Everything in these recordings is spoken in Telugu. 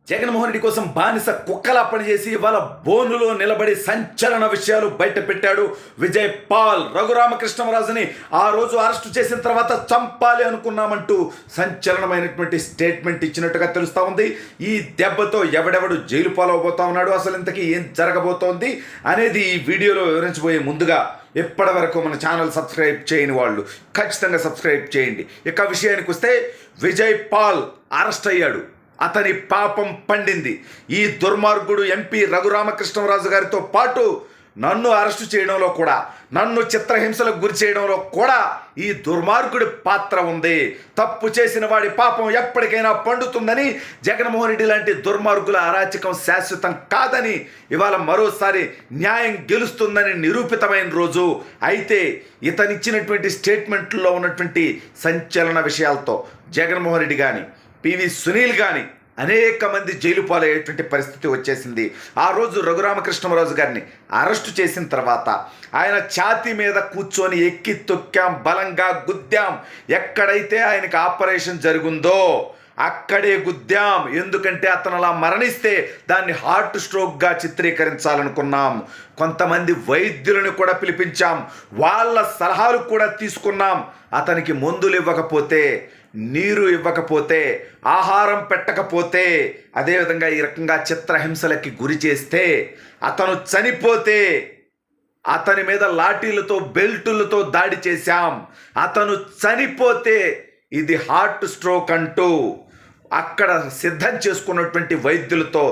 జగన్మోహన్ రెడ్డి కోసం బానిస కుక్కలా పనిచేసి వాళ్ళ బోనులో నిలబడి సంచలన విషయాలు బయట పెట్టాడు విజయ్ పాల్. రఘురామకృష్ణరాజుని ఆ రోజు అరెస్టు చేసిన తర్వాత చంపాలి అనుకున్నామంటూ సంచలనమైనటువంటి స్టేట్మెంట్ ఇచ్చినట్టుగా తెలుస్తూ ఉంది. ఈ దెబ్బతో ఎవడెవడు జైలు పాలవబోతా ఉన్నాడు, అసలు ఇంతకీ ఏం జరగబోతోంది అనేది ఈ వీడియోలో వివరించబోయే ముందుగా ఇప్పటి వరకు మన ఛానల్ సబ్స్క్రైబ్ చేయని వాళ్ళు ఖచ్చితంగా సబ్స్క్రైబ్ చేయండి. ఇక విషయానికి వస్తే విజయ్ పాల్ అరెస్ట్ అయ్యాడు. అతని పాపం పండింది. ఈ దుర్మార్గుడు ఎంపీ రఘురామకృష్ణరాజు గారితో పాటు నన్ను అరెస్టు చేయడంలో కూడా, నన్ను చిత్రహింసలకు గురి చేయడంలో కూడా ఈ దుర్మార్గుడి పాత్ర ఉంది. తప్పు చేసిన వాడి పాపం ఎప్పటికైనా పండుతుందని, జగన్మోహన్ రెడ్డి లాంటి దుర్మార్గుల అరాచకం శాశ్వతం కాదని, ఇవాళ మరోసారి న్యాయం గెలుస్తుందని నిరూపితమైన రోజు. అయితే ఇతనిచ్చినటువంటి స్టేట్మెంట్లో ఉన్నటువంటి సంచలన విషయాలతో జగన్మోహన్ రెడ్డి కానీ, పివి సునీల్ కానీ అనేక మంది జైలు పాలయ్యేటువంటి పరిస్థితి వచ్చేసింది. ఆ రోజు రఘురామకృష్ణరాజు గారిని అరెస్టు చేసిన తర్వాత ఆయన ఛాతీ మీద కూర్చొని ఎక్కి తొక్కాం, బలంగా గుద్దాం. ఎక్కడైతే ఆయనకు ఆపరేషన్ జరుగుందో అక్కడే గుద్దాం. ఎందుకంటే అతను అలా మరణిస్తే దాన్ని హార్ట్ స్ట్రోక్గా చిత్రీకరించాలనుకున్నాం. కొంతమంది వైద్యులను కూడా పిలిపించాం, వాళ్ళ సలహాలు కూడా తీసుకున్నాం. అతనికి మందులు ఇవ్వకపోతే, నీరు ఇవ్వకపోతే, ఆహారం పెట్టకపోతే, అదేవిధంగా ఈ రకంగా చిత్రహింసలకి గురి చేస్తే, అతను చనిపోతే అతని మీద లాఠీలతో బెల్టులతో దాడి చేశాం. అతను చనిపోతే ఇది హార్ట్ స్ట్రోక్ అంటూ అక్కడ సిద్ధం చేసుకున్నటువంటి వైద్యులతో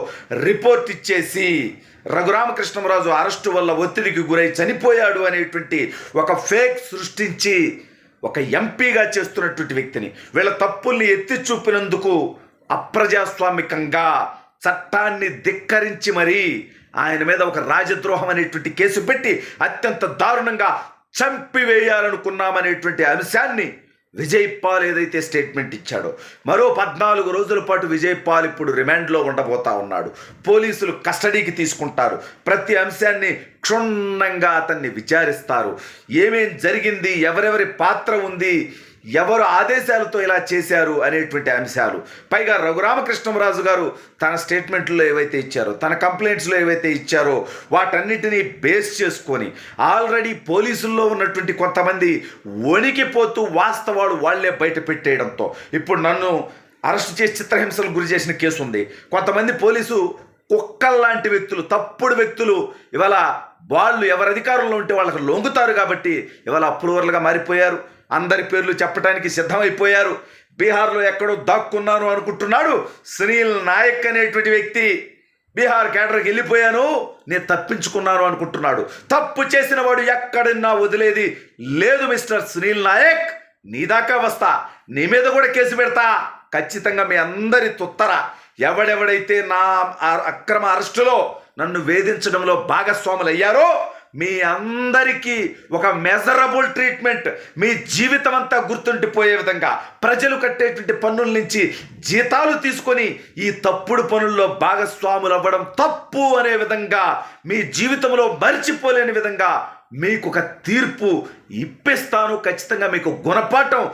రిపోర్ట్ ఇచ్చేసి రఘురామకృష్ణరాజు అరెస్టు వల్ల ఒత్తిడికి గురై చనిపోయాడు అనేటువంటి ఒక ఫేక్ సృష్టించి ఒక ఎంపీగా చేస్తున్నటువంటి వ్యక్తిని, వీళ్ళ తప్పుల్ని ఎత్తి చూపినందుకు అప్రజాస్వామికంగా చట్టాన్ని ధిక్కరించి మరీ ఆయన మీద ఒక రాజద్రోహం అనేటువంటి కేసు పెట్టి అత్యంత దారుణంగా చంపివేయాలనుకున్నామనేటువంటి అంశాన్ని విజయ్ పాల్ ఏదైతే స్టేట్మెంట్ ఇచ్చాడో, మరో 14 రోజుల పాటు విజయ్ పాల్ ఇప్పుడు రిమాండ్లో ఉండబోతా ఉన్నాడు. పోలీసులు కస్టడీకి తీసుకుంటారు. ప్రతి అంశాన్ని క్షుణ్ణంగా అతన్ని విచారిస్తారు. ఏమేం జరిగింది, ఎవరెవరి పాత్ర ఉంది, ఎవరు ఆదేశాలతో ఇలా చేశారు అనేటువంటి అంశాలు. పైగా రఘురామకృష్ణరాజు గారు తన స్టేట్మెంట్లో ఏవైతే ఇచ్చారో, తన కంప్లైంట్స్లో ఏవైతే ఇచ్చారో వాటన్నిటినీ బేస్ చేసుకొని ఆల్రెడీ పోలీసుల్లో ఉన్నటువంటి కొంతమంది వణికిపోతూ వాస్తవాలు వాళ్లే బయట పెట్టేయడంతో ఇప్పుడు నన్ను అరెస్ట్ చేసి చిత్రహింసలకు గురి చేసిన కేసు ఉంది. కొంతమంది పోలీసు కుక్కల్లాంటి వ్యక్తులు, తప్పుడు వ్యక్తులు ఇవాళ వాళ్ళు ఎవరి అధికారంలో ఉంటే వాళ్ళకి లొంగుతారు కాబట్టి ఇవాళ అప్రూవర్లుగా మారిపోయారు. అందరి పేర్లు చెప్పడానికి సిద్ధమైపోయారు. బీహార్లో ఎక్కడో దాక్కున్నాను అనుకుంటున్నాడు సునీల్ నాయక్ అనేటువంటి వ్యక్తి. బీహార్ కేడర్కి వెళ్ళిపోయాను, నేను తప్పించుకున్నాను అనుకుంటున్నాడు. తప్పు చేసిన వాడు ఎక్కడన్నా వదిలేది లేదు మిస్టర్ సునీల్ నాయక్. నీ దాకా వస్తా, నీ మీద కూడా కేసు పెడతా. ఖచ్చితంగా మీ అందరి తుత్తర ఎవడెవడైతే నా అక్రమ అరెస్టులో నన్ను వేధించడంలో భాగస్వాములు అయ్యారో మీ అందరికీ ఒక మెజరబుల్ ట్రీట్మెంట్, మీ జీవితం అంతా గుర్తుండిపోయే విధంగా, ప్రజలు కట్టేటువంటి పన్నుల నుంచి జీతాలు తీసుకొని ఈ తప్పుడు పనుల్లో భాగస్వాములు అవ్వడం తప్పు అనే విధంగా, మీ జీవితంలో మర్చిపోలేని విధంగా మీకు ఒక తీర్పు ఇప్పిస్తాను. ఖచ్చితంగా మీకు గుణపాఠం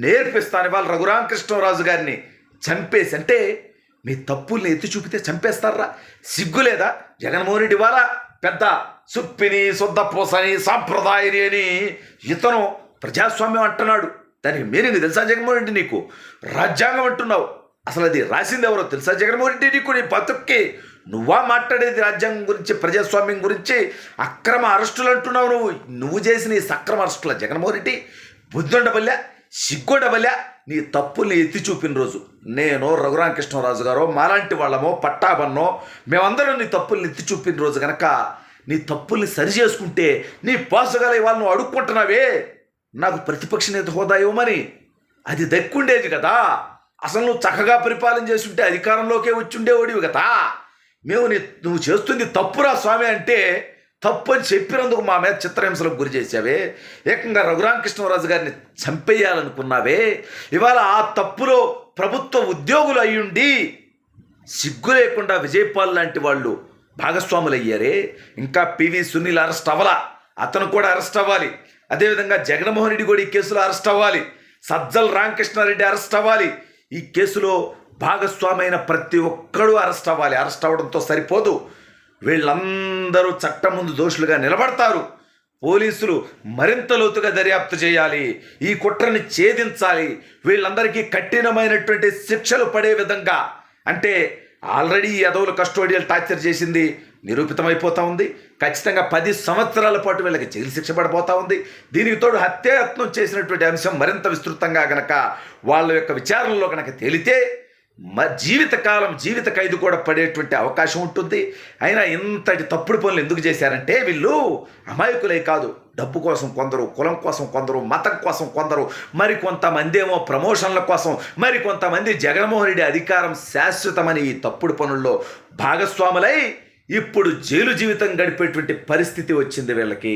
నేర్పిస్తాను. ఇవాళ రఘురామకృష్ణరాజు గారిని చంపేసి, అంటే మీ తప్పుల్ని ఎత్తి చూపితే చంపేస్తారా? సిగ్గులేదా? జగన్మోహన్ రెడ్డి వాళ్ళ పెద్ద సుప్పిని, శుద్ధపూసని, సాంప్రదాయని అని ఇతను ప్రజాస్వామ్యం అంటున్నాడు. దానికి మీనింగ్ తెలుసా జగన్మోహన్ రెడ్డి? నీకు రాజ్యాంగం అంటున్నావు, అసలు అది రాసింది ఎవరో తెలుసా జగన్మోహన్ రెడ్డి? నీకు నీ బతుక్కి నువ్వా మాట్లాడేది రాజ్యాంగం గురించి, ప్రజాస్వామ్యం గురించి? అక్రమ అరెస్టులు అంటున్నావు నువ్వు చేసిన ఈ సక్రమ అరెస్టుల జగన్మోహన్ రెడ్డి బుద్ధుండబల్లా, సిగ్గుండబల్లా? నీ తప్పుల్ని ఎత్తి చూపిన రోజు నేను, రఘురామకృష్ణరాజు గారో, మాలాంటి వాళ్ళమో, పట్టాబన్నో, మేమందరం నీ తప్పుల్ని ఎత్తి చూపిన రోజు కనుక నీ తప్పుల్ని సరి చేసుకుంటే నీ పోసగల ఇవాళ నువ్వు అడుక్కుంటున్నావే నాకు ప్రతిపక్ష నేత హోదా ఇవ్వమని, అది దక్కుండేది కదా. అసలు నువ్వు చక్కగా పరిపాలన చేస్తుంటే అధికారంలోకే వచ్చి ఉండేవాడివి కదా. మేము నువ్వు చేస్తుంది తప్పురా స్వామి అంటే తప్పు అని చెప్పినందుకు మా మీద చిత్రహింసలకు గురి చేసావే. ఏకంగా రఘురామకృష్ణరాజు గారిని చంపేయాలనుకున్నావే. ఇవాళ ఆ తప్పులో ప్రభుత్వ ఉద్యోగులు అయ్యుండి సిగ్గు లేకుండా విజయ్ పాల్ లాంటి వాళ్ళు భాగస్వాములు అయ్యారే. ఇంకా పివి సునీల్ అరెస్ట్ అవ్వాలా, అతను కూడా అరెస్ట్ అవ్వాలి. అదేవిధంగా జగన్మోహన్ రెడ్డి కూడా ఈ కేసులో అరెస్ట్ అవ్వాలి. సజ్జల రామకృష్ణారెడ్డి అరెస్ట్ అవ్వాలి. ఈ కేసులో భాగస్వామైన ప్రతి ఒక్కరూ అరెస్ట్ అవ్వాలి. అరెస్ట్ అవ్వడంతో సరిపోదు, వీళ్ళందరూ చట్టం ముందు దోషులుగా నిలబడతారు. పోలీసులు మరింత లోతుగా దర్యాప్తు చేయాలి, ఈ కుట్రని ఛేదించాలి, వీళ్ళందరికీ కఠినమైనటువంటి శిక్షలు పడే విధంగా. అంటే ఆల్రెడీ ఈ అదవులు కస్టోడియల్ టార్చర్ చేసింది నిరూపితమైపోతూ ఉంది. ఖచ్చితంగా 10 సంవత్సరాల పాటు వీళ్ళకి జైలు శిక్ష పడిపోతూ ఉంది. దీనికి తోడు హత్యాయత్నం చేసినటువంటి అంశం మరింత విస్తృతంగా గనక వాళ్ళ యొక్క విచారణలో కనుక తేలితే జీవిత ఖైదు కూడా పడేటువంటి అవకాశం ఉంటుంది. అయినా ఇంతటి తప్పుడు పనులు ఎందుకు చేశారంటే వీళ్ళు అమాయకులే కాదు, డబ్బు కోసం కొందరు, కులం కోసం కొందరు, మతం కోసం కొందరు, మరి కొంతమంది ఏమో ప్రమోషన్ల కోసం, మరి కొంతమంది జగన్మోహన్ రెడ్డి అధికారం శాశ్వతమని ఈ తప్పుడు పనుల్లో భాగస్వాములై ఇప్పుడు జైలు జీవితం గడిపేటువంటి పరిస్థితి వచ్చింది వీళ్ళకి.